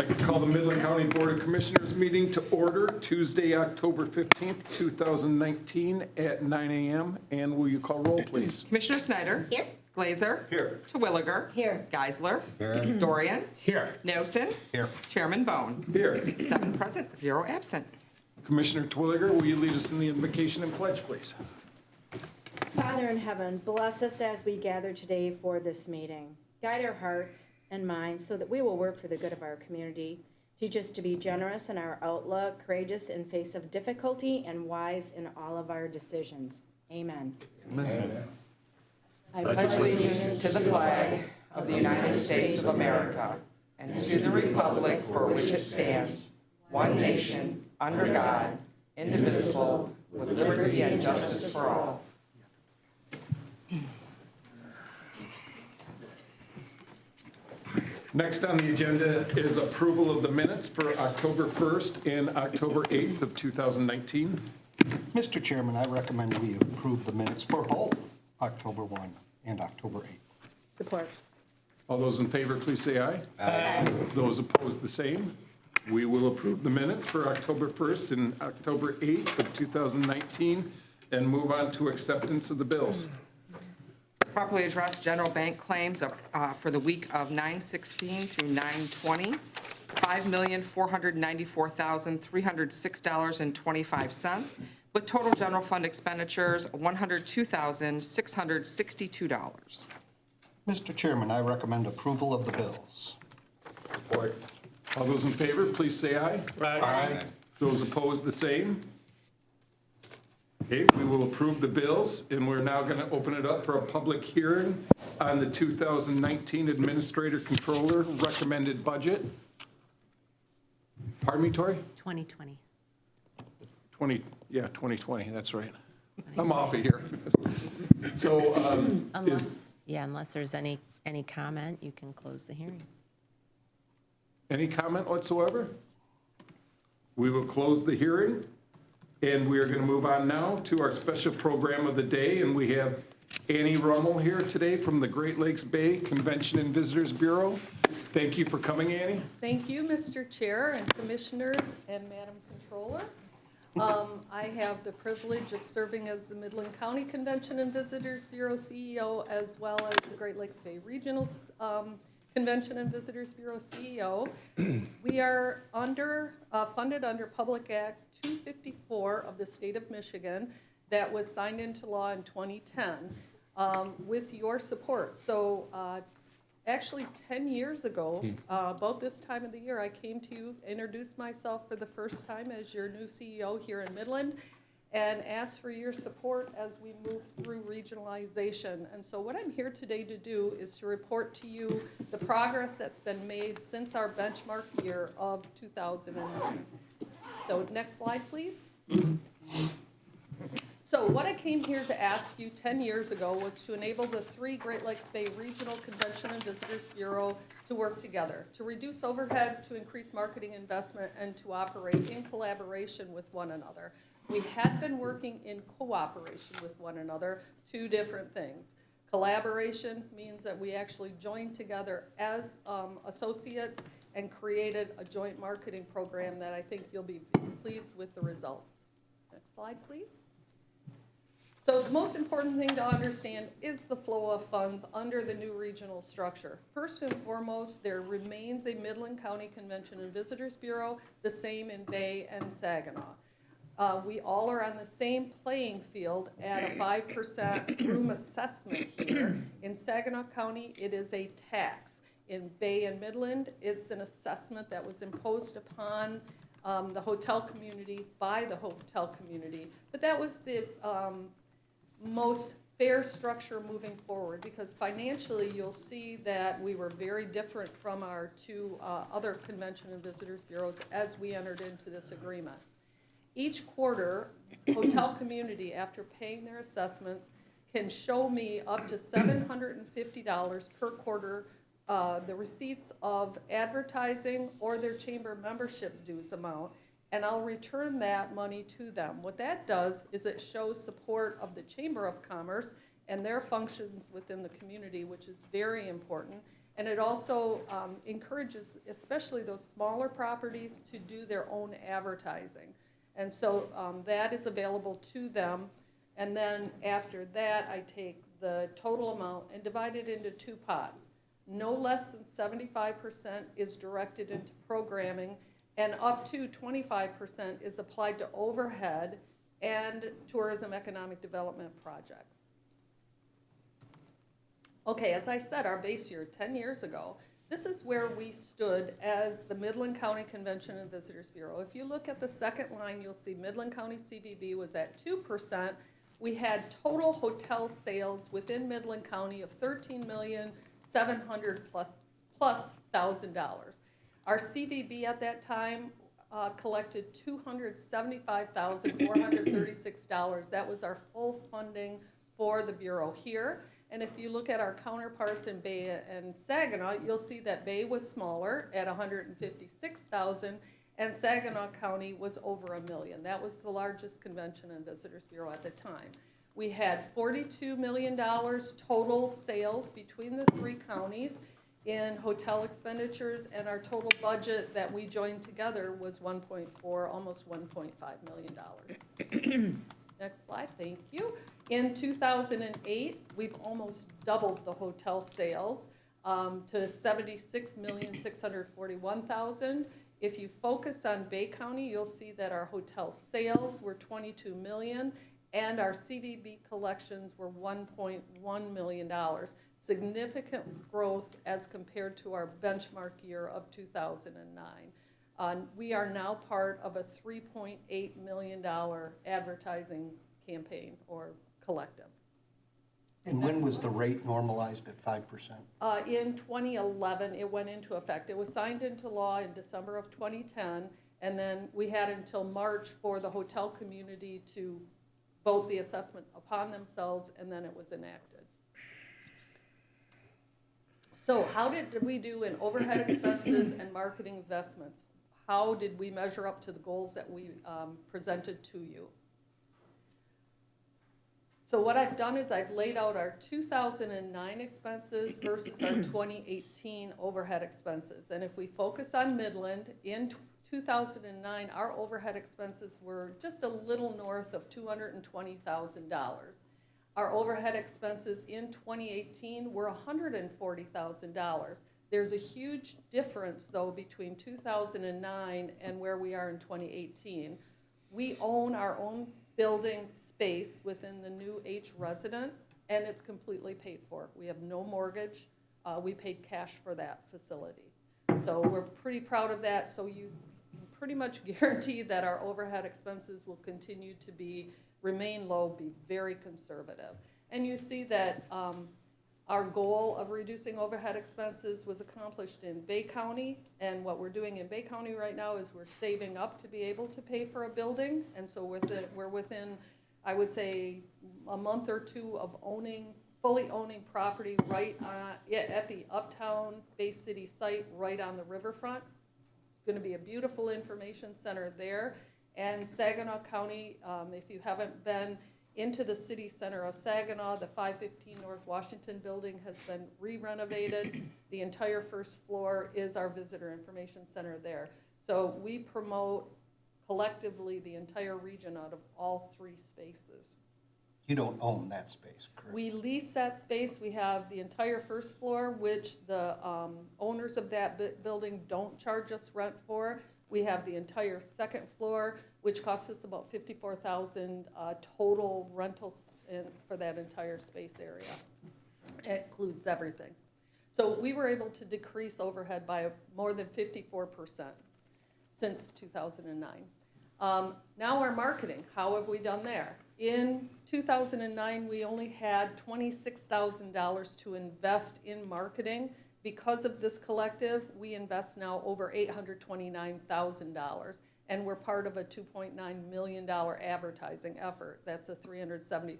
I'd like to call the Midland County Board of Commissioners meeting to order Tuesday, October 15th, 2019 at 9 a.m. And will you call roll, please? Commissioner Snyder. Here. Glazer. Here. Terwilliger. Here. Geisler. Here. Dorian. Here. Nelson. Here. Chairman Bone. Here. 7 present, 0 absent. Commissioner Twilliger, will you lead us in the invocation and pledge, please? Father in heaven, bless us as we gather today for this meeting. Guide our hearts and minds so that we will work for the good of our community. Teach us to be generous in our outlook, courageous in face of difficulty, and wise in all of our decisions. Amen. Amen. I Pledge allegiance to the flag of the United States of America and to the republic for which it stands, one nation, under God, indivisible, with liberty and justice for all. Next on the agenda is approval of the minutes for October 1st and October 8th of 2019. Mr. Chairman, I recommend we approve the minutes for both October 1 and October 8. support. All those in favor, please say aye. Aye. Those opposed, the same. We will approve the minutes for October 1st and October 8th of 2019 and move on to acceptance of the bills. Properly addressed general bank claims for the week of 9/16 through 9/20, $5,494,306.25, with total general fund expenditures $102,662. Mr. Chairman, I recommend approval of the bills. Support. All those in favor, please say aye. Aye. Those opposed, the same. Okay, we will approve the bills, and we're now going to open it up for a public hearing on the 2019 Administrator Controller recommended budget. Pardon me, Tori? 2020. 2020, that's right. I'm off of here. So, Unless there's any comment, you can close the hearing. any comment whatsoever? We will close the hearing. And we are going to move on now to our special program of the day. And we have Annie Rummel here today from the Great Lakes Bay Convention and Visitors Bureau. Thank you for coming, Annie. Thank you, Mr. Chair and Commissioners and Madam Controller. I have the privilege of serving as the Midland County Convention and Visitors Bureau CEO, as well as the Great Lakes Bay Regional Convention and Visitors Bureau CEO. We are funded under Public Act 254 of the state of Michigan that was signed into law in 2010 with your support. So actually 10 years ago, about this time of the year, I came to you, introduced myself for the first time as your new CEO here in Midland, and ask for your support as we move through regionalization. And so what I'm here today to do is to report to you the progress that's been made since our benchmark year of 2009. So next slide, please. So what I came here to ask you 10 years ago was to enable the 3 Great Lakes Bay Regional Convention and Visitors Bureau to work together, to reduce overhead, to increase marketing investment, and to operate in collaboration with one another. We had been working in cooperation with one another, 2 different things. Collaboration means that we actually joined together as associates and created a joint marketing program that I think you'll be pleased with the results. Next slide, please. So the most important thing to understand is the flow of funds under the new regional structure. First and foremost, there remains a Midland County Convention and Visitors Bureau, the same in Bay and Saginaw. We all are on the same playing field at a 5% room assessment here. In Saginaw County, it is a tax. In Bay and Midland, it's an assessment that was imposed upon the hotel community by the hotel community. But that was the most fair structure moving forward, because financially you'll see that we were very different from our 2 other convention and visitors bureaus as we entered into this agreement. Each quarter, hotel community, after paying their assessments, can show me up to $750 per quarter the receipts of advertising or their chamber membership dues amount, and I'll return that money to them. What that does is it shows support of the Chamber of Commerce and their functions within the community, which is very important. And it also encourages, especially those smaller properties, to do their own advertising. And so that is available to them. And then after that, I take the total amount and divide it into two pots. No less than 75% is directed into programming, and up to 25% is applied to overhead and tourism economic development projects. Okay, as I said, our base year, 10 years ago, this is where we stood as the Midland County Convention and Visitors Bureau. If you look at the second line, you'll see Midland County CVB was at 2%. We had total hotel sales within Midland County of $13,700,000+. Our CVB at that time collected $275,436. That was our full funding for the Bureau here. And if you look at our counterparts in Bay and Saginaw, you'll see that Bay was smaller at $156,000, and Saginaw County was over $1 million. That was the largest Convention and Visitors Bureau at the time. We had $42 million total sales between the three counties in hotel expenditures, and our total budget that we joined together was 1.4, almost $1.5 million. Next slide, thank you. In 2008, we've almost doubled the hotel sales to $76,641,000. If you focus on Bay County, you'll see that our hotel sales were $22 million, and our CVB collections were $1.1 million. Significant growth as compared to our benchmark year of 2009. We are now part of a $3.8 million advertising campaign or collective. And when was the rate normalized at 5%? In 2011, it went into effect. It was signed into law in December of 2010, and then we had until March for the hotel community to vote the assessment upon themselves, and then it was enacted. So how did we do in overhead expenses and marketing investments? How did we measure up to the goals that we presented to you? So what I've done is I've laid out our 2009 expenses versus our 2018 overhead expenses. And if we focus on Midland, in 2009, our overhead expenses were just a little north of $220,000. Our overhead expenses in 2018 were $140,000. There's a huge difference, though, between 2009 and where we are in 2018. We own our own building space within the new H resident, and it's completely paid for. We have no mortgage. We paid cash for that facility. So we're pretty proud of that. So you can pretty much guarantee that our overhead expenses will continue to remain low, be very conservative. And you see that our goal of reducing overhead expenses was accomplished in Bay County, and what we're doing in Bay County right now is we're saving up to be able to pay for a building, and so we're within, I would say, a month or two of fully owning property right at the Uptown Bay City site, right on the riverfront. Going to be a beautiful information center there. And Saginaw County, if you haven't been into the city center of Saginaw, the 515 North Washington building has been re-renovated. The entire first floor is our visitor information center there. So we promote collectively the entire region out of all three spaces. You don't own that space, correct? We lease that space. We have the entire first floor, which the owners of that building don't charge us rent for. We have the entire second floor, which costs us about $54,000 total rentals for that entire space area. It includes everything. So we were able to decrease overhead by more than 54% since 2009. Now our marketing, how have we done there? In 2009, we only had $26,000 to invest in marketing. Because of this collective, we invest now over $829,000, and we're part of a $2.9 million advertising effort. That's a 370%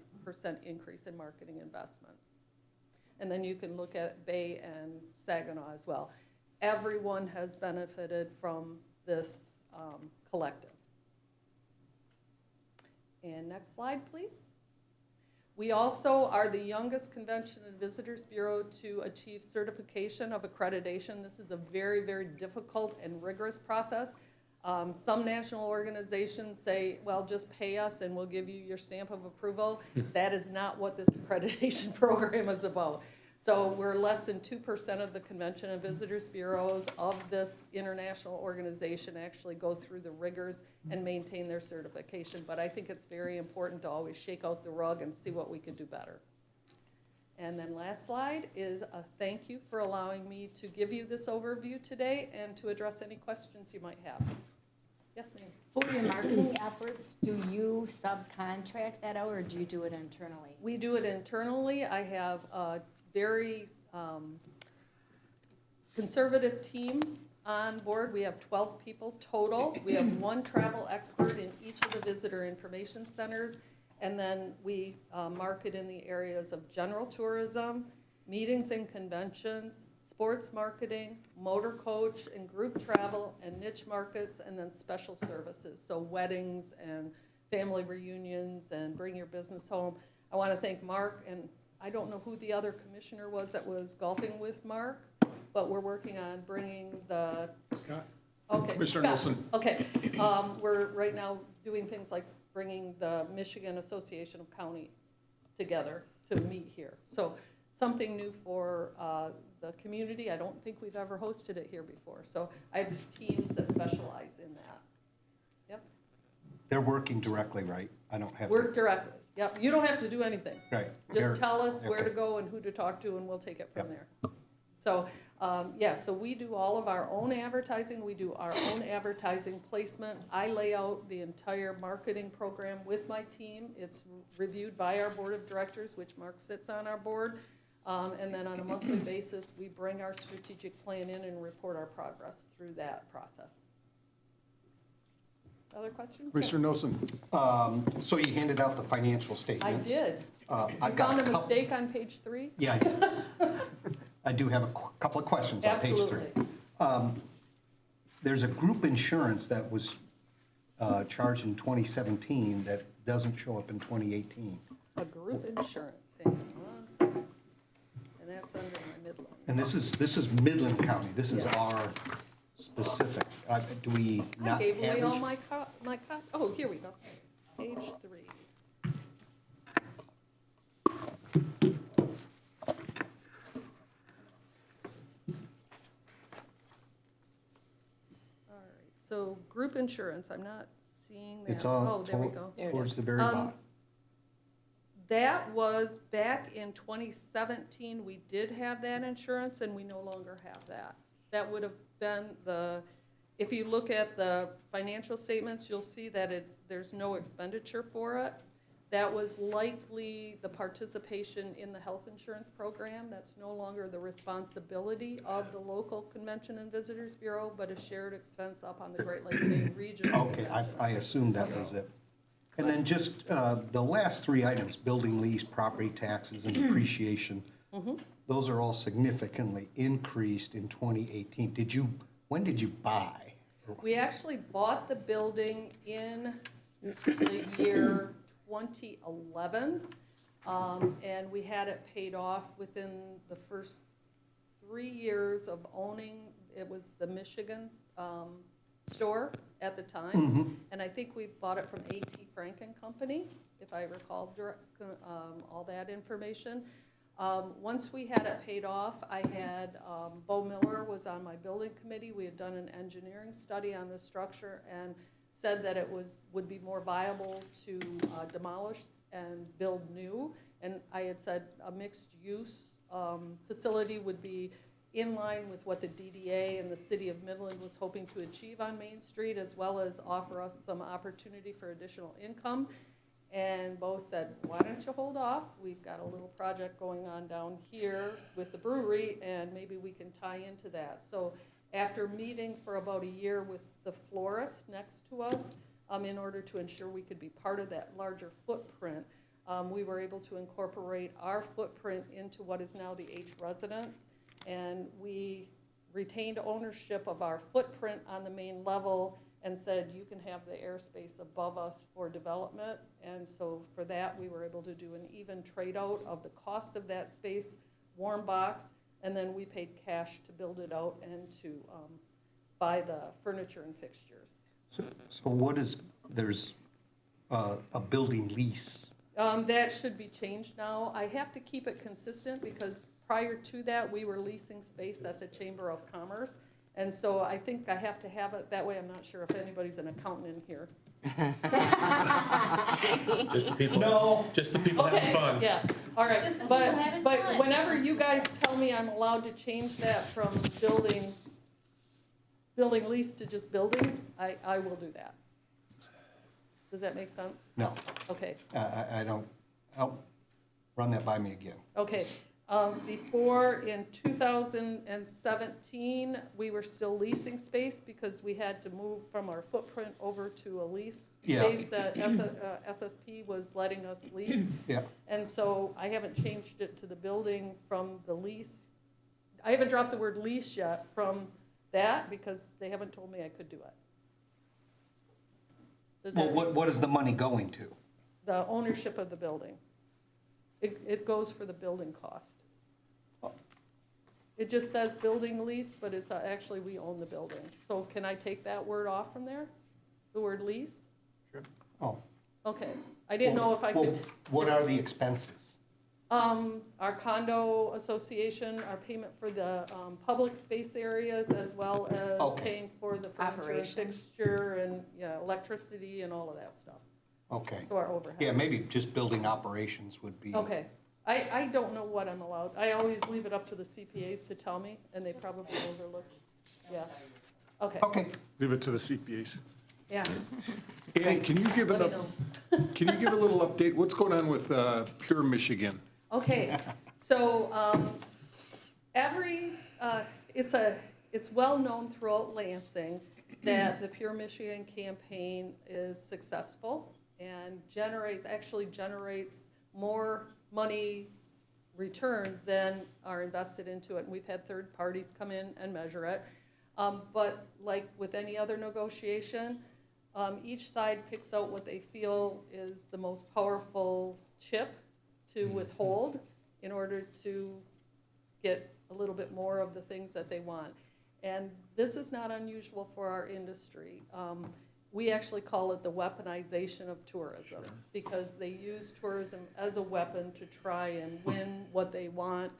increase in marketing investments. And then you can look at Bay and Saginaw as well. Everyone has benefited from this collective. And next slide, please. We also are the youngest Convention and Visitors Bureau to achieve certification of accreditation. This is a very, very difficult and rigorous process. Some national organizations say, well, just pay us and we'll give you your stamp of approval. That is not what this accreditation program is about. So we're less than 2% of the Convention and Visitors Bureaus of this international organization actually go through the rigors and maintain their certification. But I think it's very important to always shake out the rug and see what we can do better. And then last slide is a thank you for allowing me to give you this overview today and to address any questions you might have. Yes, ma'am. For your marketing efforts, do you subcontract that out or do you do it internally? We do it internally. I have a very conservative team on board. We have 12 people total. We have one travel expert in each of the visitor information centers. And then we market in the areas of general tourism, meetings and conventions, sports marketing, motor coach and group travel, and niche markets, and then special services, so weddings and family reunions and bring your business home. I want to thank Mark, and I don't know who the other commissioner was that was golfing with Mark, but we're working on bringing the... Scott? Okay. Commissioner Scott. Nelson. Okay. We're right now doing things like bringing the Michigan Association of County together to meet here. So something new for the community. I don't think we've ever hosted it here before. So I have teams that specialize in that. Yep. They're working directly, right? I don't have Work directly. Yep. You don't have to do anything. Right. Just They're- tell us where to okay. go and who to talk to, and we'll take it from Yep. there. So, yeah, so we do all of our own advertising. We do our own advertising placement. I lay out the entire marketing program with my team. It's reviewed by our board of directors, which Mark sits on our board. And then on a monthly basis, we bring our strategic plan in and report our progress through that process. Other questions? Commissioner Nelson. So you handed out the financial I statements. did. You I've got found a couple- mistake on page 3? Yeah, I did. I do have a couple of questions on page 3. Absolutely. There's a group insurance that was charged in 2017 that doesn't show up in 2018. A group insurance, hang on one second. And that's under my Midland. And this is Midland County. This is Yeah. our specific. Do we I not gave away all have? my oh, here we go. Page 3. All right, so group insurance, I'm not seeing that. It's all Oh, there we go. towards the very bottom. That was back in 2017, we did have that insurance, and we no longer have that. That would have been if you look at the financial statements, you'll see that there's no expenditure for it. That was likely the participation in the health insurance program. That's no longer the responsibility of the local Convention and Visitors Bureau, but a shared expense up on the Great Lakes Bay Regional. Okay, I assumed that was it. And then just the last 3 items, building lease, property taxes, and depreciation, those are all significantly increased in 2018. When did you buy? We actually bought the building in the year 2011, and we had it paid off within the first 3 years of owning. It was the Michigan store at the time, and I think we bought it from A.T. Frank and Company, if I recall all that information. Once we had it paid off, I had, Bo Miller was on my building committee. We had done an engineering study on the structure and said that it would be more viable to demolish and build new. And I had said a mixed-use facility would be in line with what the DDA and the city of Midland was hoping to achieve on Main Street, as well as offer us some opportunity for additional income. And Bo said, why don't you hold off? We've got a little project going on down here with the brewery, and maybe we can tie into that. So after meeting for about a year with the florist next to us, in order to ensure we could be part of that larger footprint, we were able to incorporate our footprint into what is now the H residence. And we retained ownership of our footprint on the main level, and said, you can have the airspace above us for development. And so for that, we were able to do an even trade-out of the cost of that space, warm box, and then we paid cash to build it out and to buy the furniture and fixtures. So what is, there's a building lease? That should be changed now. I have to keep it consistent because prior to that, we were leasing space at the Chamber of Commerce. And so I think I have to have it, that way I'm not sure if anybody's an accountant in here. Just the people. No. Just the people having fun. Yeah, all right. Just the people having But fun. whenever you guys tell me I'm allowed to change that from building lease to just building, I will do that. Does that make sense? No, Okay. I don't, run that by me again. Okay, before, in 2017, we were still leasing space because we had to move from our footprint over to a lease Yeah. space that SSP was letting us lease. Yeah, And so I haven't changed it to the building from the lease. I haven't dropped the word lease yet from that because they haven't told me I could do it. Does well, that, what is the money going to? the ownership of the building? It goes for the building cost. It just says building lease, but it's actually we own the building. So can I take that word off from there? The word lease? Oh. Okay, I didn't know if I Well, could. what are the expenses? Our condo association, our payment for the public space areas, as well as Okay. paying for the furniture and Operation. fixture and, yeah, electricity and all of that stuff. Okay. So our overhead. Yeah, maybe just building operations would be. Okay. I don't know what I'm allowed. I always leave it up to the CPAs to tell me, and they probably overlook. Yeah. Okay. Okay. Leave it to the CPAs. Yeah. Annie, can you give Let me it know. can you give a little update? What's going on with Pure Michigan? Okay, so it's well known throughout Lansing that the Pure Michigan campaign is successful and generates more money returned than are invested into it. And we've had third parties come in and measure it. But like with any other negotiation, each side picks out what they feel is the most powerful chip to withhold in order to get a little bit more of the things that they want. And this is not unusual for our industry. We actually call it the weaponization of tourism because they use tourism as a weapon to try and win what they want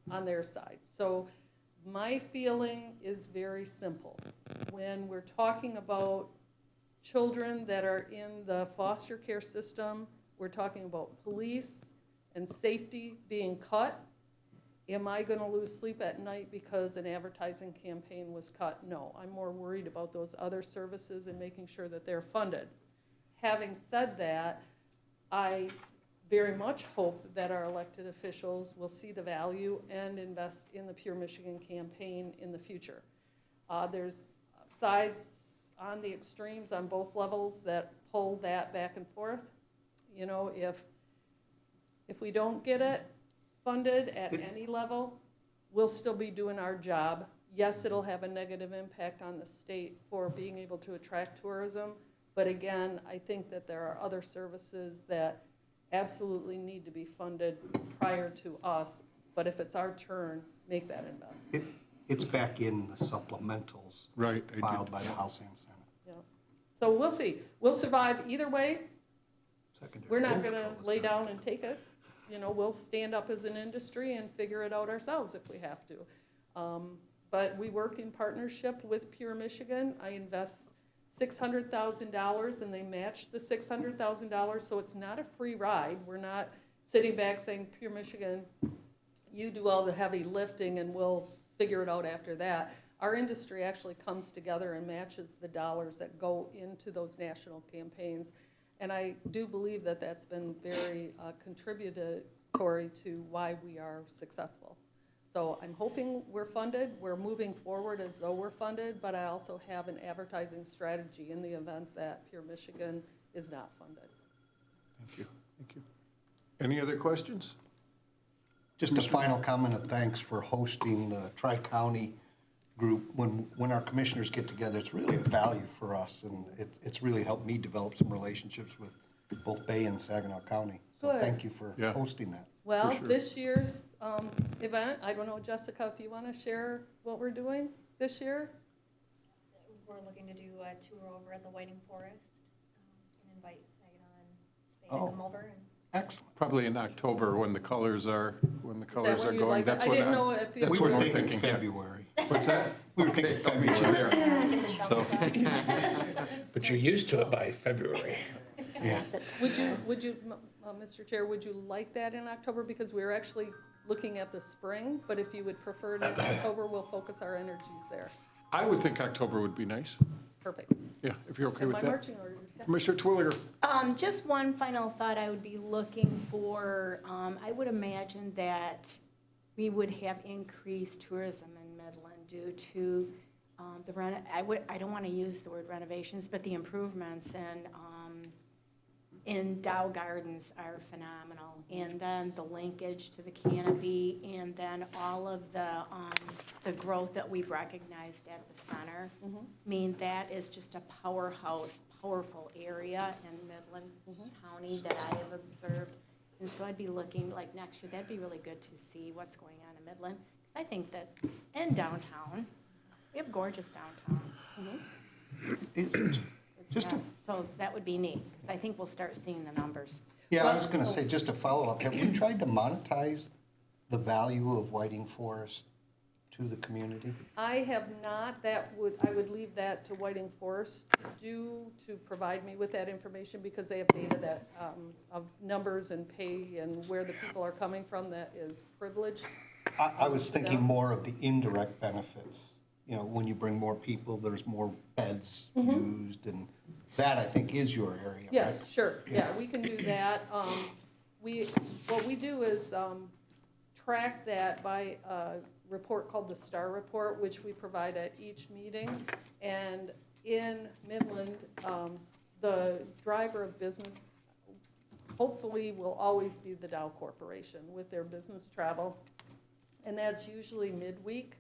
on their side. So my feeling is very simple. When we're talking about children that are in the foster care system, we're talking about police and safety being cut. Am I going to lose sleep at night because an advertising campaign was cut? No, I'm more worried about those other services and making sure that they're funded. Having said that, I very much hope that our elected officials will see the value and invest in the Pure Michigan campaign in the future. There's sides on the extremes on both levels that pull that back and forth. You know, if we don't get it funded at any level, we'll still be doing our job. Yes, it'll have a negative impact on the state for being able to attract tourism, but again, I think that there are other services that absolutely need to be funded prior to us, but if it's our turn, make that investment. It's back in the supplementals. Right, I did. Filed by the House and Senate. Yeah. So we'll see. We'll survive either way. Secondary We're not road gonna control is lay done. down and take it. You know, we'll stand up as an industry and figure it out ourselves if we have to. But we work in partnership with Pure Michigan. I invest $600,000 and they match the $600,000, so it's not a free ride. We're not sitting back saying, Pure Michigan, you do all the heavy lifting and we'll figure it out after that. Our industry actually comes together and matches the dollars that go into those national campaigns. And I do believe that that's been very contributory to why we are successful. So I'm hoping we're funded. We're moving forward as though we're funded, but I also have an advertising strategy in the event that Pure Michigan is not funded. Thank you, thank you. Any other questions? Just a final comment of thanks for hosting the Tri-County group, when our commissioners get together, it's really a value for us, and it's really helped me develop some relationships with both Bay and Saginaw County. So Good. thank you for Yeah. hosting that. Well, sure. this year's event, I don't know, Jessica, if you want to share what we're doing this year? We're looking to do a tour over at the Whiting Forest and invite Saginaw and Bay Oh. to come over. And Excellent. Probably in October when the colors are Is that when you'd going. like That's it? I what didn't know if you. that's We what were we're thinking thinking, yeah. February. What's that? We were thinking Okay, I'll meet you there. get the So- shovels out. But you're used to it by February. Yeah. Would you, Mr. Chair, would you like that in October? Because we're actually looking at the spring, but if you would prefer it in October, we'll focus our energies there. I would think October would be nice. Perfect. Yeah, if you're okay And with my that. marching orders. Commissioner Twilliger. Just one final thought I would be looking for, I would imagine that we would have increased tourism in Midland due to I don't want to use the word renovations, but the improvements in Dow Gardens are phenomenal. And then the linkage to the canopy, and then all of the growth that we've recognized at the center. I mean, that is just a powerhouse, powerful area in Midland County that I have observed. And so I'd be looking, like next year, that'd be really good to see what's going on in Midland. I think that in downtown, we have gorgeous downtown. It's just a So that would be neat, because I think we'll start seeing the numbers. Yeah, I was going to say, just to follow up, have we tried to monetize the value of Whiting Forest to the community? I have not, I would leave that to Whiting Forest to provide me with that information, because they have data that, of numbers and pay and where the people are coming from that is privileged. I was thinking more of the indirect benefits. You know, when you bring more people, there's more beds used, and that, I think, is your area, right? Yes, sure, yeah, we can do that. What we do is track that by a report called the STAR Report, which we provide at each meeting. And in Midland, the driver of business hopefully will always be the Dow Corporation with their business travel. And that's usually midweek.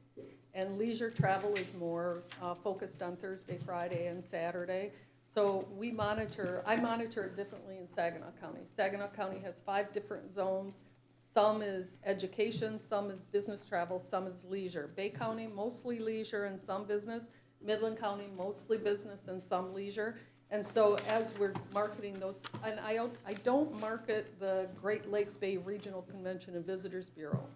And leisure travel is more focused on Thursday, Friday, and Saturday. So I monitor it differently in Saginaw County. Saginaw County has 5 different zones. Some is education, some is business travel, some is leisure. Bay County, mostly leisure and some business. Midland County, mostly business and some leisure. And so as we're marketing those, and I don't market the Great Lakes Bay Regional Convention and Visitors Bureau.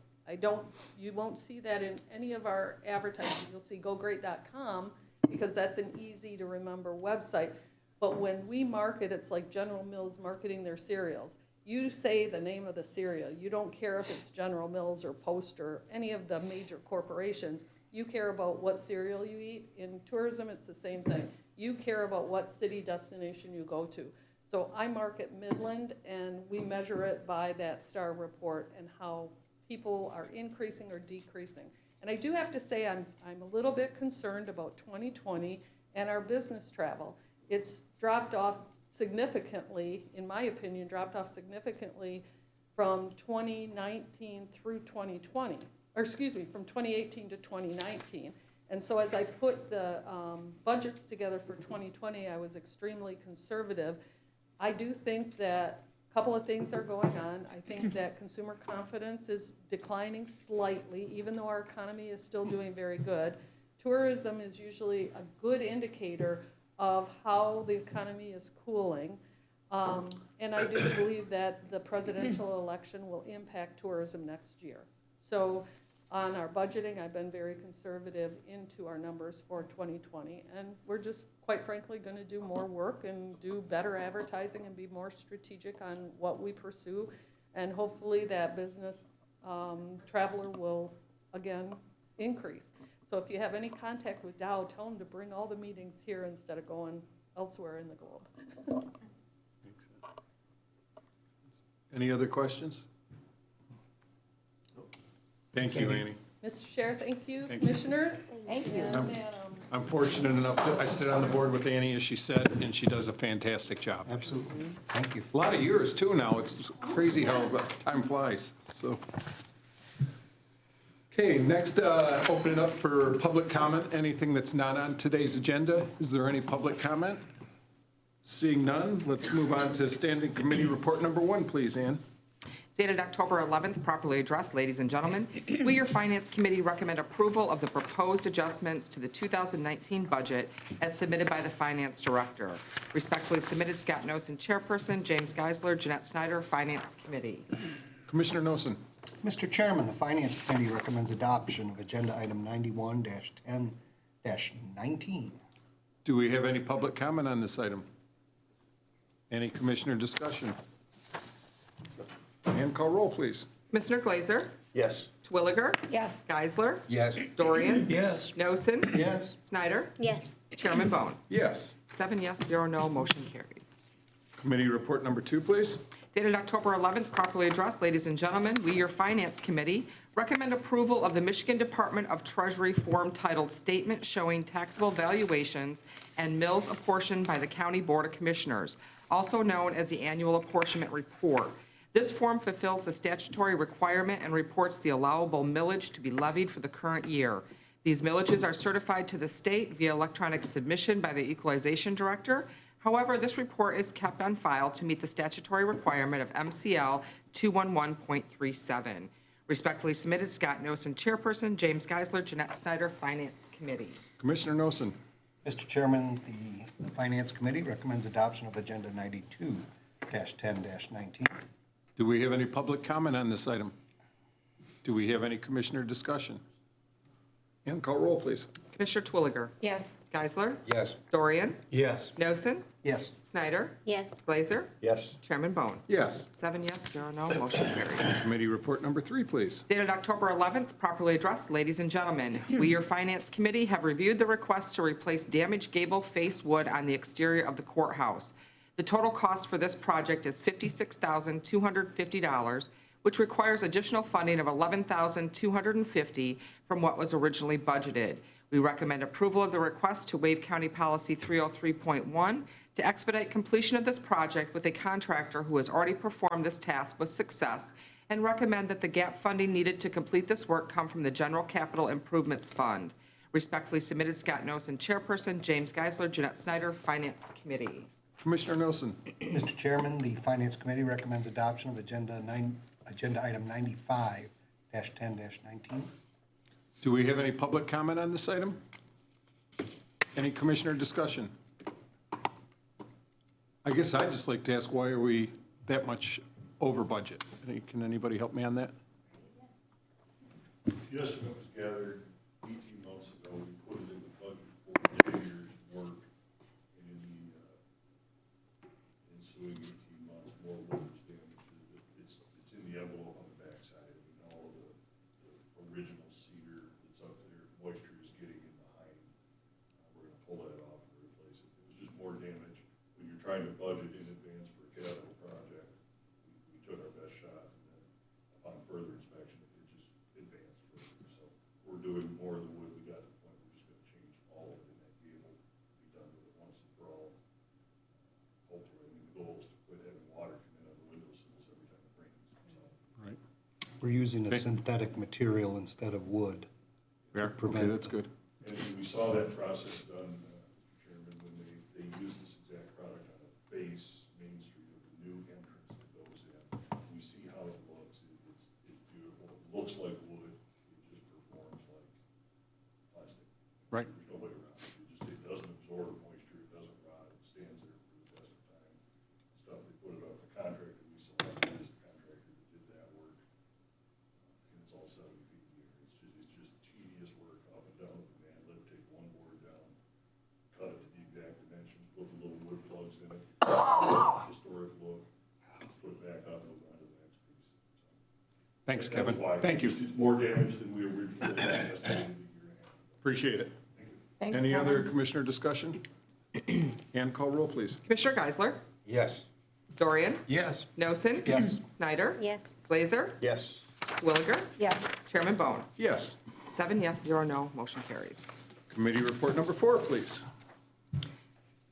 You won't see that in any of our advertising. You'll see gogreat.com, because that's an easy to remember website. But when we market, it's like General Mills marketing their cereals. You say the name of the cereal. You don't care if it's General Mills or Post or any of the major corporations. You care about what cereal you eat. In tourism, it's the same thing. You care about what city destination you go to. So I market Midland, and we measure it by that STAR report and how people are increasing or decreasing. And I do have to say I'm a little bit concerned about 2020 and our business travel. It's dropped off significantly, in my opinion, from 2019 through 2020, or excuse me, from 2018 to 2019. And so as I put the budgets together for 2020, I was extremely conservative. I do think that couple of things are going on. I think that consumer confidence is declining slightly, even though our economy is still doing very good. Tourism is usually a good indicator of how the economy is cooling. And I do believe that the presidential election will impact tourism next year. So on our budgeting, I've been very conservative into our numbers for 2020. And we're just, quite frankly, going to do more work and do better advertising and be more strategic on what we pursue. And hopefully that business traveler will, again, increase. So if you have any contact with Dow, tell them to bring all the meetings here instead of going elsewhere in the globe. Any other questions? Thank you, Annie. Mr. Chair, thank you. Thank you. Commissioners? Thank you. I'm fortunate enough that I sit on the board with Annie, as she said, and she does a fantastic job. Absolutely. Thank you. A lot of years, too, now. It's crazy how time flies, so. Okay, next, open it up for public comment, anything that's not on today's agenda. Is there any public comment? Seeing none, let's move on to standing committee report number 1, please, Ann. Dated October 11th, properly addressed, ladies and gentlemen, we, your Finance Committee, recommend approval of the proposed adjustments to the 2019 budget as submitted by the Finance Director. Respectfully submitted, Scott Nosen, Chairperson, James Geisler, Jeanette Snyder, Finance Committee. Commissioner Nosen. Mr. Chairman, the Finance Committee recommends adoption of Agenda Item 91-10-19. Do we have any public comment on this item? Any commissioner discussion? And call roll, please. Commissioner Glazer? Yes. Twilliger? Yes. Geisler? Yes. Dorian? Yes. Nosen? Yes. Snyder? Yes. Chairman Bone? Yes. 7 yes, 0 no, motion carried. Committee report number 2, please. Dated October 11th, properly addressed, ladies and gentlemen, we, your Finance Committee, recommend approval of the Michigan Department of Treasury form titled Statement Showing Taxable Valuations and Mills Apportioned by the County Board of Commissioners, also known as the Annual Apportionment Report. This form fulfills the statutory requirement and reports the allowable millage to be levied for the current year. These millages are certified to the state via electronic submission by the Equalization Director. However, this report is kept on file to meet the statutory requirement of MCL 211.37. Respectfully submitted, Scott Nosen, Chairperson, James Geisler, Jeanette Snyder, Finance Committee. Commissioner Nosen. Mr. Chairman, the Finance Committee recommends adoption of Agenda 92-10-19. Do we have any public comment on this item? Do we have any commissioner discussion? And call roll, please. Commissioner Twilliger. Yes. Geisler. Yes. Dorian. Yes. Nosen. Yes. Snyder. Yes. Glazer. Yes. Chairman Bone. Yes. 7 yes, 0 no, motion carries. Committee report number 3, please. Dated October 11th, properly addressed, ladies and gentlemen, we, your Finance Committee, have reviewed the request to replace damaged gable face wood on the exterior of the courthouse. The total cost for this project is $56,250, which requires additional funding of $11,250 from what was originally budgeted. We recommend approval of the request to waive County Policy 303.1 to expedite completion of this project with a contractor who has already performed this task with success, and recommend that the gap funding needed to complete this work come from the General Capital Improvements Fund. Respectfully submitted, Scott Nosen, Chairperson, James Geisler, Jeanette Snyder, Finance Committee. Commissioner Nosen. Mr. Chairman, the Finance Committee recommends adoption of Agenda Item 95-10-19. Do we have any public comment on this item? Any commissioner discussion? I guess I'd just like to ask, why are we that much over budget? Can anybody help me on that? The estimate was gathered 18 months ago. We put it in the budget for 2 years' work, and in the ensuing 18 months, more wood was damaged. It's in the envelope on the backside. I mean, all of the original cedar that's up there, moisture is getting in behind. We're going to pull that off and replace it. It was just more damage. When you're trying to budget in advance for a capital project, we took our best shot, and then upon further inspection, it just advanced further. So we're doing more of the wood. We got to the point we're just going to change all of it in that gable, be done with it once and for all. Hopefully, I mean, the goal is to quit having water come in on the windowsills every time it rains. So Right. We're using a synthetic material instead of wood. Yeah, okay, Prevent that's good. and we saw that process done, Mr. Chairman, when they used this exact product on a base Main Street of the new entrance that goes in. We see how it looks. It's beautiful. It looks like wood. It just performs like plastic. Right. There's no way around it. It doesn't absorb moisture. It doesn't rot. It stands there for the test of time. Stuff, they put it off the contractor we selected is the contractor that did that work. And it's all 70 feet in the air. It's just tedious work up and down with the man lift, take one board down, cut it to the exact dimensions, put the little wood plugs in it, historic look, put it back up and move on to the next piece. So Thanks, that was Kevin. why Thank you. It's more damage than we originally estimated a year and a half. Appreciate it. Thanks, Any Kevin. other commissioner discussion? And call roll, please. Commissioner Geisler. Yes. Dorian. Yes. Nosen. Yes. Snyder. Yes. Glazer. Yes. Williger. Yes. Chairman Bone. Yes. 7 yes, 0 no, motion carries. Committee report number 4, please.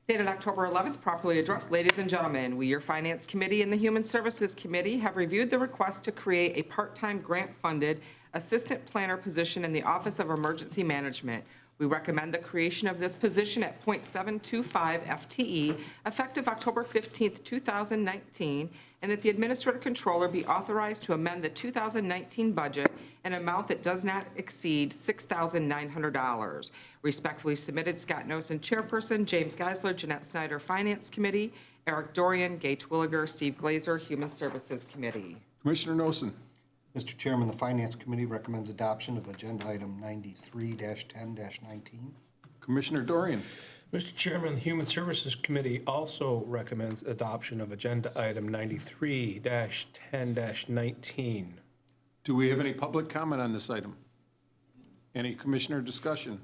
Dated October 11th, properly addressed, ladies and gentlemen, we, your Finance Committee and the Human Services Committee, have reviewed the request to create a part-time grant-funded Assistant Planner position in the Office of Emergency Management. We recommend the creation of this position at .725 FTE, effective October 15th, 2019, and that the Administrative Controller be authorized to amend the 2019 budget an amount that does not exceed $6,900. Respectfully submitted, Scott Nosen, Chairperson, James Geisler, Jeanette Snyder, Finance Committee, Eric Dorian, Gay Twilliger, Steve Glazer, Human Services Committee. Commissioner Nosen. Mr. Chairman, the Finance Committee recommends adoption of Agenda Item 93-10-19. Commissioner Dorian. Mr. Chairman, the Human Services Committee also recommends adoption of Agenda Item 93-10-19. Do we have any public comment on this item? Any commissioner discussion?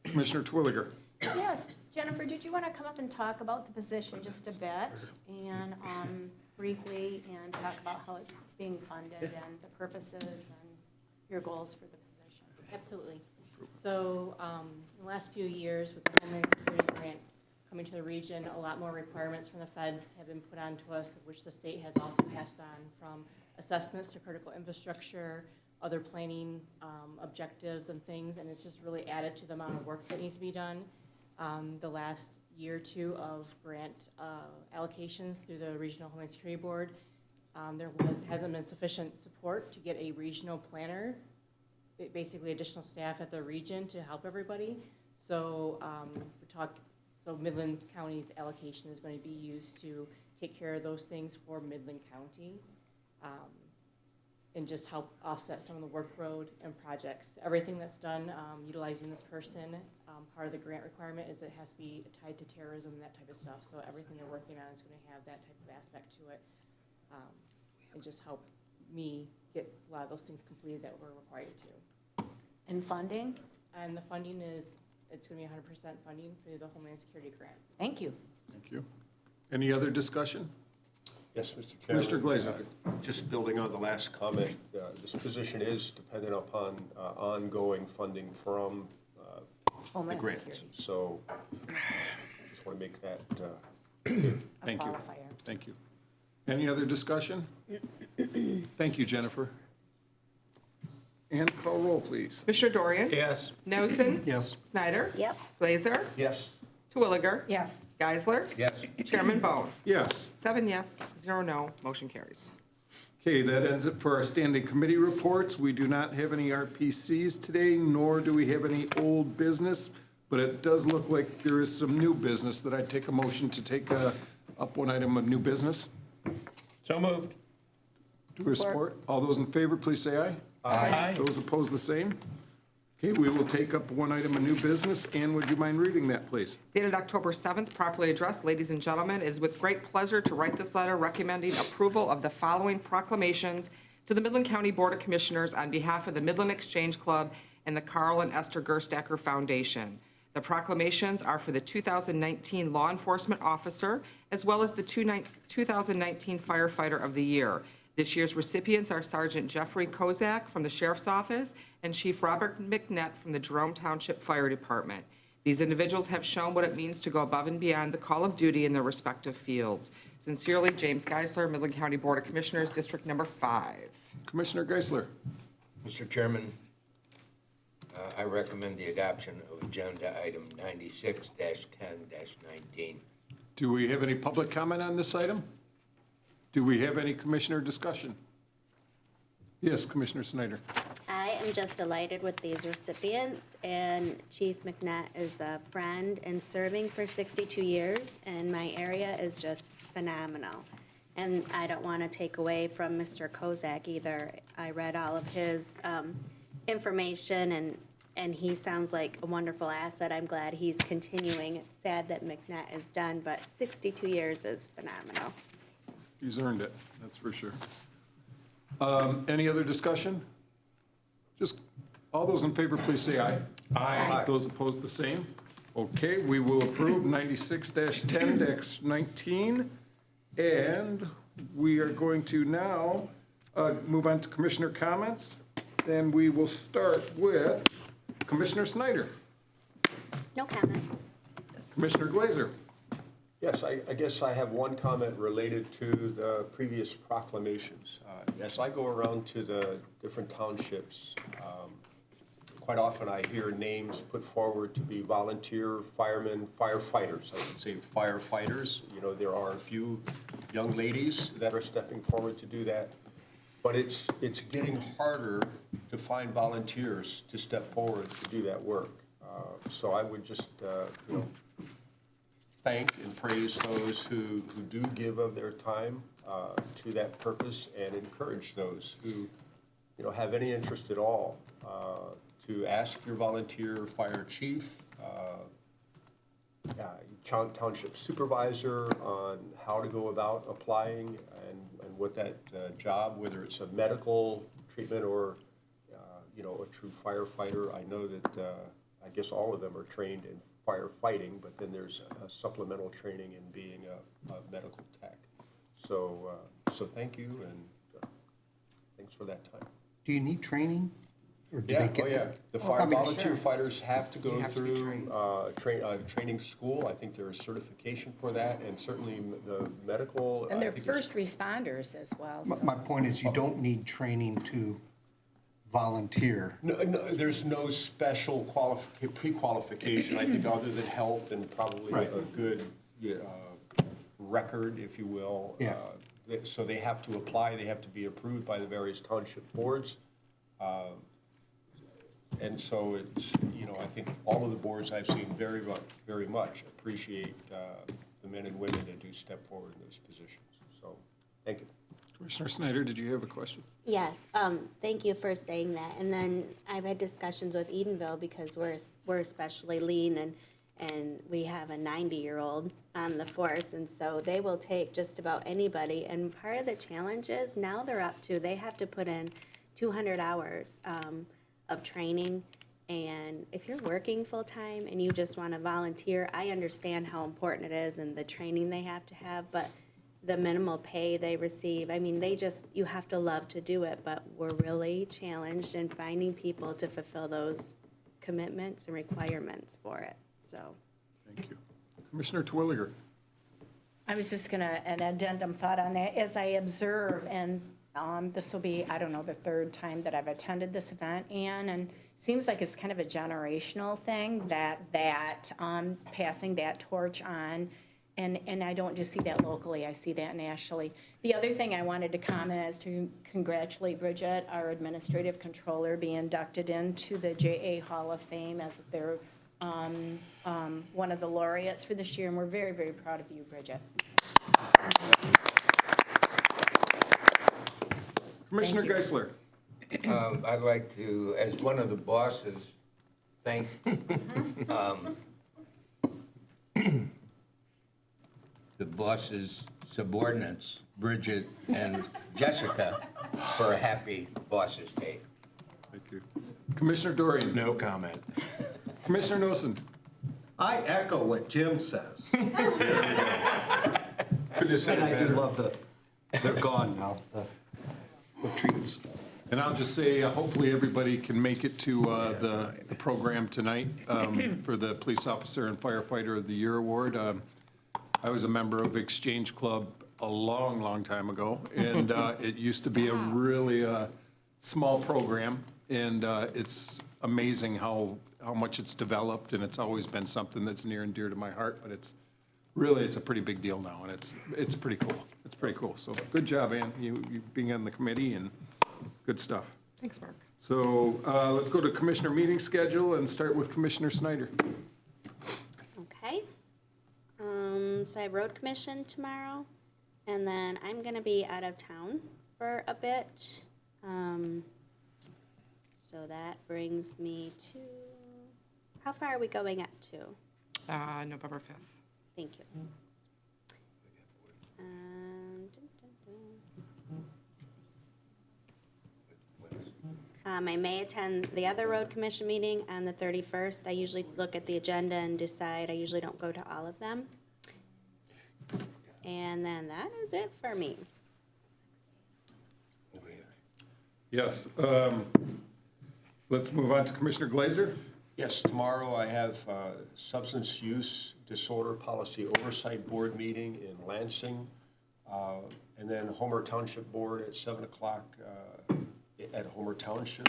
Commissioner Twilliger. Yes, Jennifer, did you want to come up and talk about the position just a bit and briefly and talk about how it's being funded and the purposes and your goals for the position? Absolutely. So in the last few years, with the Homeland Security Grant coming to the region, a lot more requirements from the feds have been put onto us, which the state has also passed on, from assessments to critical infrastructure, other planning objectives and things, and it's just really added to the amount of work that needs to be done. The last year or two of grant allocations through the Regional Homeland Security Board, there hasn't been sufficient support to get a regional planner, basically additional staff at the region to help everybody. So so Midland County's allocation is going to be used to take care of those things for Midland County and just help offset some of the workload and projects. Everything that's done utilizing this person, part of the grant requirement is it has to be tied to terrorism and that type of stuff. So everything they're working on is going to have that type of aspect to it and just help me get a lot of those things completed that we're required to. And funding? And the funding it's going to be 100% funding through the Homeland Security Grant. Thank you. Thank you. Any other discussion? Yes, Mr. Chairman. Mr. Glazer. Just building on the last comment, this position is dependent upon ongoing funding from the Homeland grant. Security. So just want to make that Thank you. Qualifier. Thank you. Any other discussion? Thank you, Jennifer. And call roll, please. Commissioner Dorian. Yes. Nosen. Yes. Snyder. Yep. Glazer. yes. Twilliger. Yes. Geisler. Yes. Chairman Bone. Yes. 7 yes, 0 no, motion carries. Okay, that ends it for our standing committee reports. We do not have any RPCs today, nor do we have any old business, but it does look like there is some new business that I'd take a motion to take up one item of new business. So moved. Do we support? All those in favor, please say aye. Aye. Those opposed, the same. Okay, we will take up one item of new business. Ann, would you mind reading that, please? Dated October 7th, properly addressed, ladies and gentlemen, it is with great pleasure to write this letter recommending approval of the following proclamations to the Midland County Board of Commissioners on behalf of the Midland Exchange Club and the Carl and Esther Gerstacker Foundation. The proclamations are for the 2019 Law Enforcement Officer, as well as the 2019 Firefighter of the Year. This year's recipients are Sergeant Jeffrey Kozak from the Sheriff's Office and Chief Robert McNett from the Jerome Township Fire Department. These individuals have shown what it means to go above and beyond the call of duty in their respective fields. Sincerely, James Geisler, Midland County Board of Commissioners, District Number 5. Commissioner Geisler. Mr. Chairman, I recommend the adoption of Agenda Item 96-10-19. Do we have any public comment on this item? Do we have any commissioner discussion? Yes, Commissioner Snyder. I am just delighted with these recipients, and Chief McNett is a friend and serving for 62 years, and my area is just phenomenal. And I don't want to take away from Mr. Kozak either. I read all of his information, and he sounds like a wonderful asset. I'm glad he's continuing. It's sad that McNett is done, but 62 years is phenomenal. He's earned it, that's for sure. Any other discussion? Just, all those in favor, please say aye. Aye. Those opposed, the same. Okay, we will approve 96-10-19. And we are going to now move on to commissioner comments. And we will start with Commissioner Snyder. No comment. Commissioner Glazer. Yes, I guess I have one comment related to the previous proclamations. As I go around to the different townships, quite often I hear names put forward to be volunteer firemen, firefighters. I would say firefighters. You know, there are a few young ladies that are stepping forward to do that. But it's getting harder to find volunteers to step forward to do that work. So I would just, thank and praise those who do give of their time to that purpose, and encourage those who, have any interest at all to ask your volunteer fire chief, township supervisor on how to go about applying and what that job, whether it's a medical treatment or, a true firefighter. I know that I guess all of them are trained in firefighting, but then there's a supplemental training in being a medical tech. So thank you, and thanks for that time. Do you need training? Or do Yeah, they get The I mean, volunteer fighters have to go You have to be through training school. I think there is certification for that, and certainly the medical. And I they're think it's- first responders as well. My point is, you don't need training to volunteer. No, there's no special pre-qualification, I think, other than health and probably Right. a good record, if you will. Yeah. So they have to apply, they have to be approved by the various township boards. And so it's, I think all of the boards I've seen very much appreciate the men and women that do step forward in those positions. So, thank you. Commissioner Snyder, did you have a question? Yes, thank you for saying that. And then I've had discussions with Edenville because we're especially lean and we have a 90-year-old on the force, and so they will take just about anybody. And part of the challenge is now they have to put in 200 hours of training. And if you're working full-time and you just want to volunteer, I understand how important it is and the training they have to have, but the minimal pay they receive, I mean, you have to love to do it, but we're really challenged in finding people to fulfill those commitments and requirements for it, so. Thank you. Commissioner Twilliger. I was just gonna, an addendum thought on that, as I observe, and this will be, I don't know, the third time that I've attended this event, and seems like it's kind of a generational thing, that passing that torch on. And I don't just see that locally, I see that nationally. The other thing I wanted to comment is to congratulate Bridget, our administrative controller, being inducted into the JA Hall of Fame as their one of the laureates for this year, and we're very, very proud of you, Bridget. Commissioner Geisler. I'd like to, as one of the bosses, thank the boss's subordinates, Bridget and Jessica, for a happy Boss's Day. Thank you. Commissioner Dorian. No comment. Commissioner Nosen. I echo what Jim says. Couldn't have said And it I do better. love they're gone now, the treats. And I'll just say, hopefully everybody can make it to the program tonight for the Police Officer and Firefighter of the Year Award. I was a member of Exchange Club a long, long time ago, and it used to be a really small program, and it's amazing how much it's developed, and it's always been something that's near and dear to my heart, but it's a pretty big deal now, and it's pretty cool. It's pretty cool. So good job, Ann, you being on the committee, and good stuff. Thanks, Mark. So let's go to Commissioner meeting schedule and start with Commissioner Snyder. Okay. So I have road commission tomorrow, and then I'm gonna be out of town for a bit. So that brings me to, how far are we going up to? November 5th. Thank you. I may attend the other road commission meeting on the 31st. I usually look at the agenda and decide. I usually don't go to all of them. And then that is it for me. Yes. Let's move on to Commissioner Glazer. Yes, tomorrow I have Substance Use Disorder Policy Oversight Board meeting in Lansing, and then Homer Township Board at 7 o'clock at Homer Township.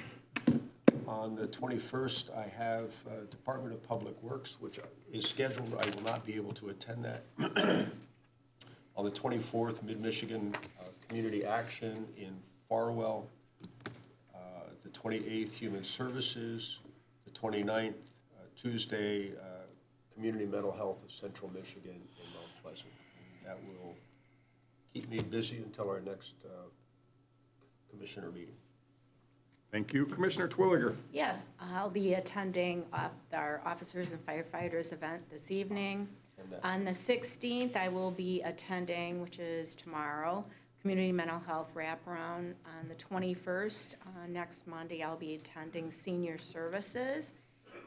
On the 21st, I have Department of Public Works, which is scheduled. I will not be able to attend that. On the 24th, Mid-Michigan Community Action in Farwell. The 28th, Human Services. The 29th, Tuesday, Community Mental Health of Central Michigan in Mount Pleasant. And that will keep me busy until our next commissioner meeting. Thank you. Commissioner Twilliger. Yes, I'll be attending our Officers and Firefighters event this evening. On the 16th, I will be attending, which is tomorrow, Community Mental Health Wraparound. On the 21st, next Monday, I'll be attending Senior Services.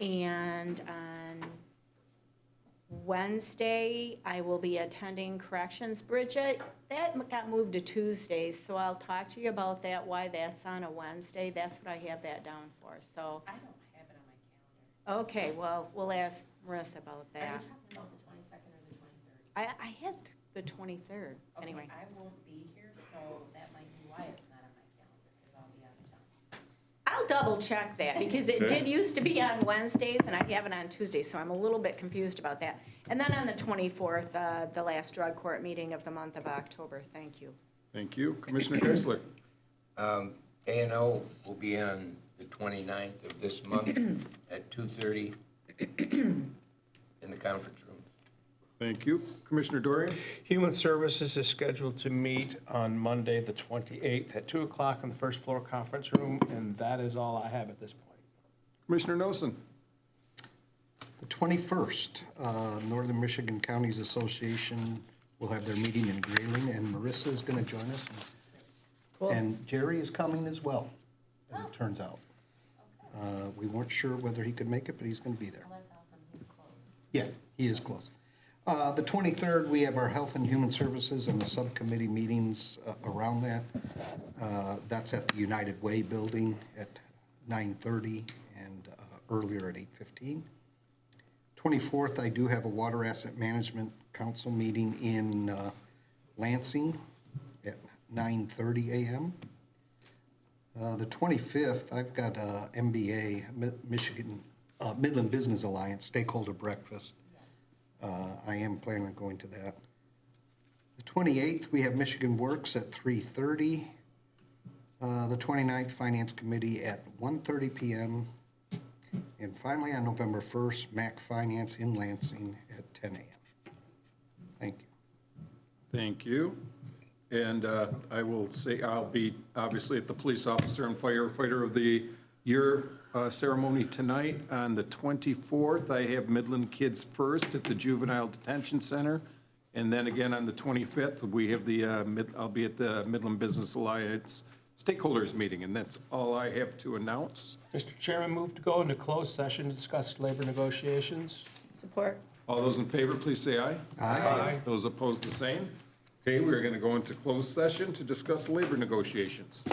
And on Wednesday, I will be attending Corrections. Bridget, that got moved to Tuesdays, so I'll talk to you about that, why that's on a Wednesday. That's what I have that down for, so. I don't have it on my calendar. Okay, well, we'll ask Marissa about Are you that. talking about the 22nd or the 23rd? I had the 23rd, anyway. Okay, I won't be here, so that might be why it's not on my calendar, because I'll be out of town. I'll double check that, because it Okay. did used to be on Wednesdays, and I have it on Tuesdays, so I'm a little bit confused about that. And then on the 24th, the last drug court meeting of the month of October. Thank you. Thank you. Commissioner Geisler. A&O will be on the 29th of this month at 2:30 in the conference room. Thank you. Commissioner Dorian. Human Services is scheduled to meet on Monday, the 28th, at 2 o'clock in the first floor conference room, and that is all I have at this point. Commissioner Nosen. The 21st, Northern Michigan Counties Association will have their meeting in Grayling, and Marissa is going to join us. And Jerry is coming as well, as it turns out. We weren't sure whether he could make it, but he's going to be there. Well, that's awesome, he's close. Yeah, he is close. The 23rd, we have our Health and Human Services and the subcommittee meetings around that. That's at the United Way building at 9:30 and earlier at 8:15. 24th, I do have a Water Asset Management Council meeting in Lansing at 9:30 a.m. The 25th, I've got MBA, Midland Business Alliance Stakeholder Breakfast. I am planning on going to that. The 28th, we have Michigan Works at 3:30. The 29th, Finance Committee at 1:30 p.m. And finally, on November 1st, MAC Finance in Lansing at 10 a.m. Thank you. Thank you. And I will say I'll be obviously at the Police Officer and Firefighter of the Year ceremony tonight. On the 24th, I have Midland Kids First at the Juvenile Detention Center. And then again on the 25th, we have I'll be at the Midland Business Alliance Stakeholders Meeting, and that's all I have to announce. Mr. Chairman, move to go into closed session to discuss labor negotiations. Support. All those in favor, please say aye. Aye. Those opposed, the same. Okay, we're going to go into closed session to discuss labor negotiations.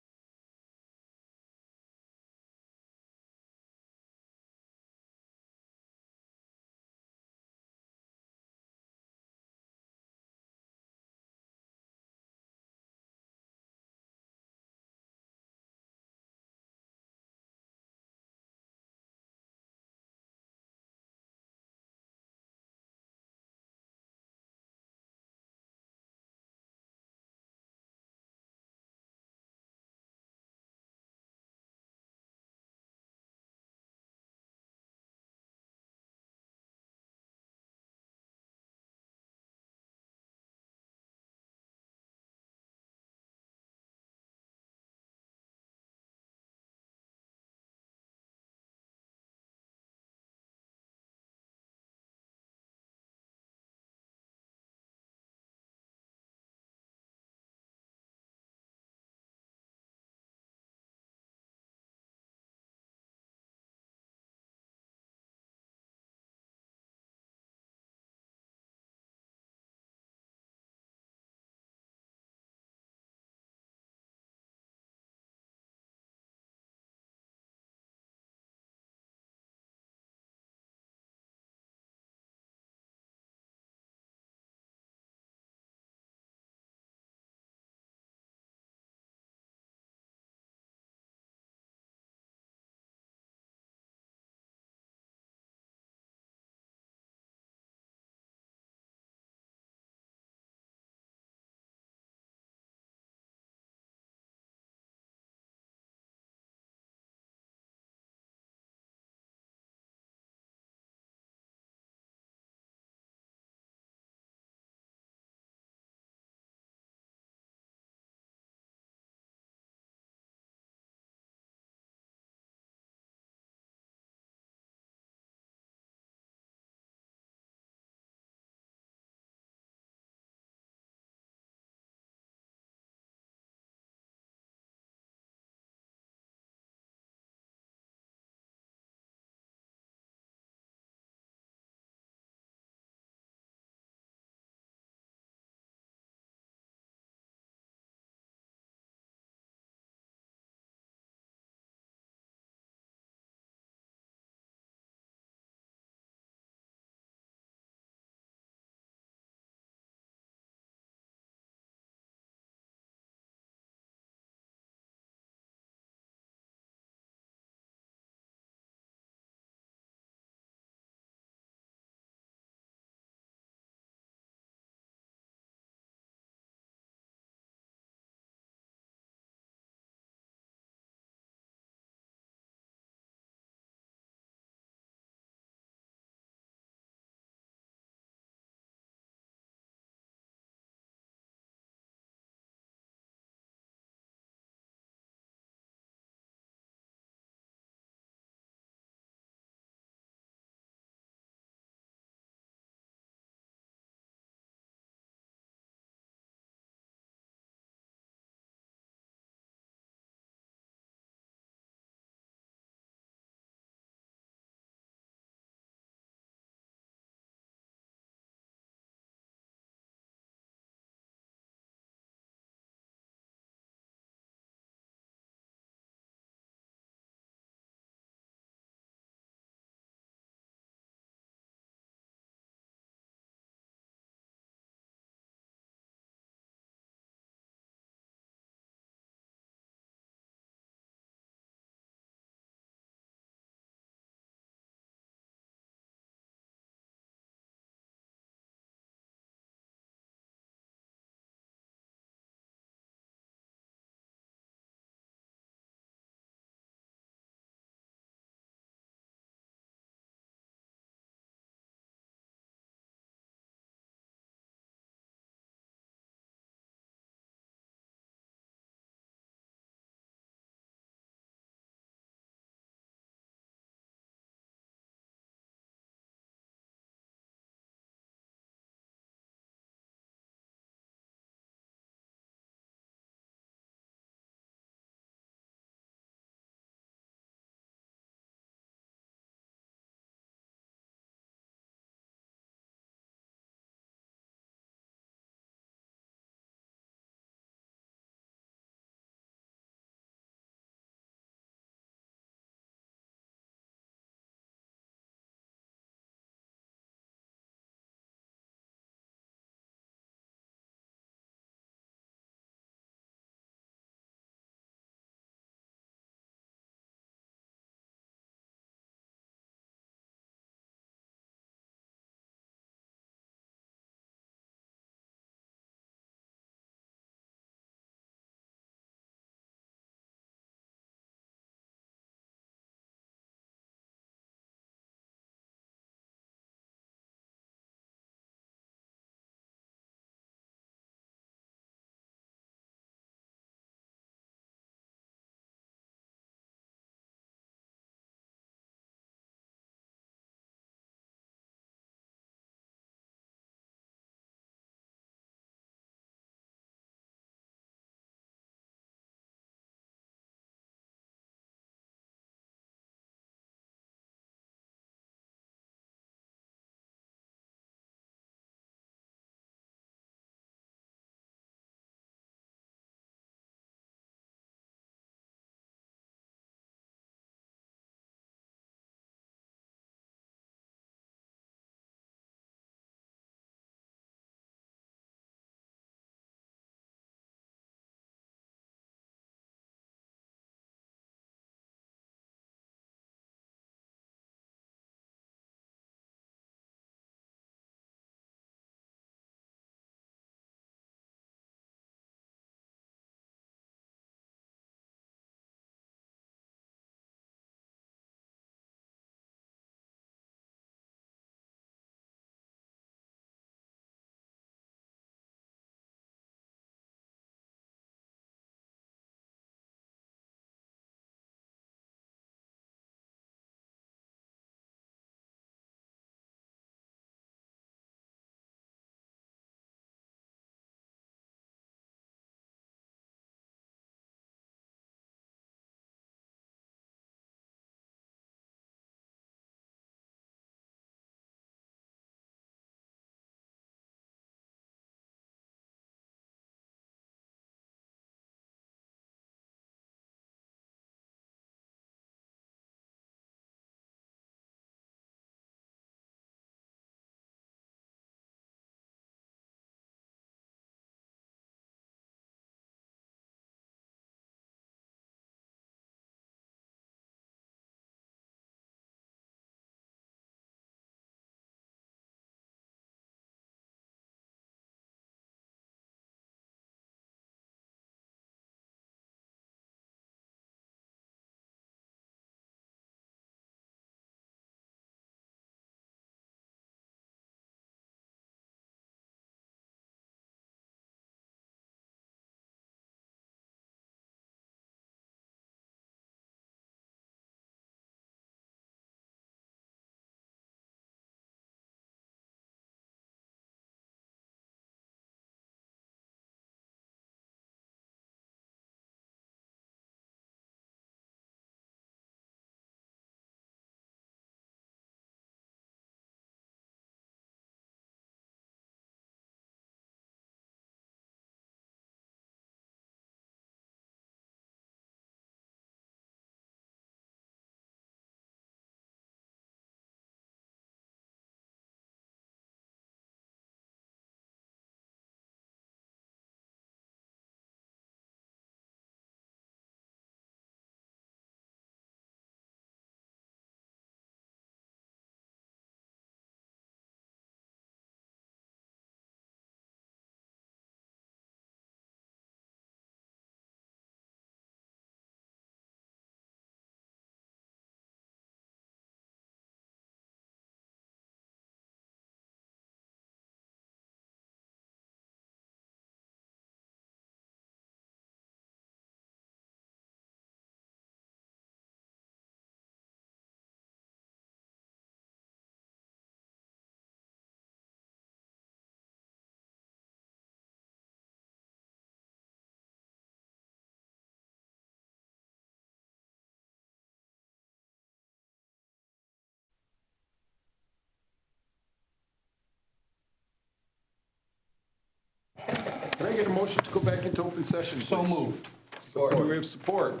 I get a motion to go back into open session, So please? moved. Do we have support?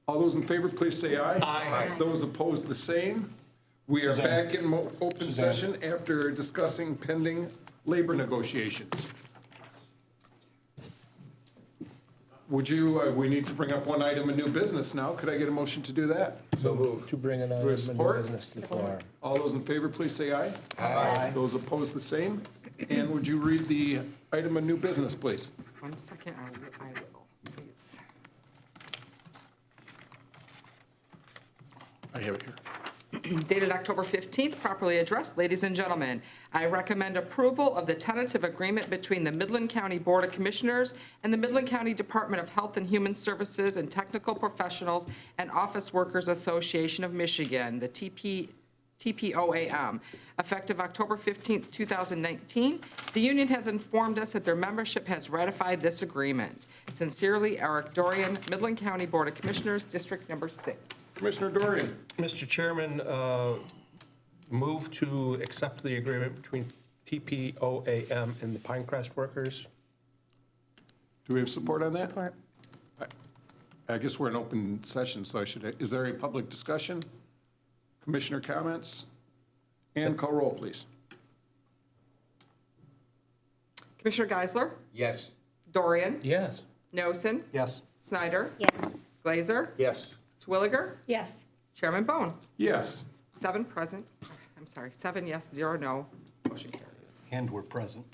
All those in favor, please say aye. Aye. Those opposed, the same. We are Suzanne. back in open Suzanne. session after discussing pending labor negotiations. Would you, we need to bring up one item of new business now. Could I get a motion to do that? So moved. To bring it on Do we have support? business to the floor. All those in favor, please say aye. Aye. Those opposed, the same. And would you read the item of new business, please? 1 second, I will, please. I have it here. Dated October 15th, properly addressed. Ladies and gentlemen, I recommend approval of the tentative agreement between the Midland County Board of Commissioners and the Midland County Department of Health and Human Services and Technical Professionals and Office Workers Association of Michigan, the TPOAM, effective October 15th, 2019. The union has informed us that their membership has ratified this agreement. Sincerely, Eric Dorian, Midland County Board of Commissioners, District Number 6. Commissioner Dorian. Mr. Chairman, move to accept the agreement between TPOAM and the Pinecrest workers. Do we have support on that? Support. I guess we're in open session, so I should, is there a public discussion? Commissioner comments? And call roll, please. Commissioner Geisler, Yes. Dorian, Yes. Noson, Yes. Snyder, Yes. Glazer, Yes. Twilliger, Yes. Chairman Bone. Yes. 7 yes, 0 no. Motion carries. And we're present.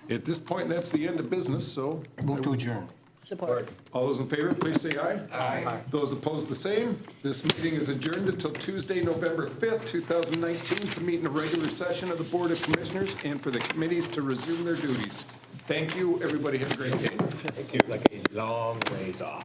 At this point, that's the end of business, so Move to adjourn. Support. all those in favor, please say aye. Aye. Those opposed, the same. This meeting is adjourned until Tuesday, November 5th, 2019, to meet in a regular session of the Board of Commissioners and for the committees to resume their duties. Thank you. Everybody have a great day. It seems like a long ways off.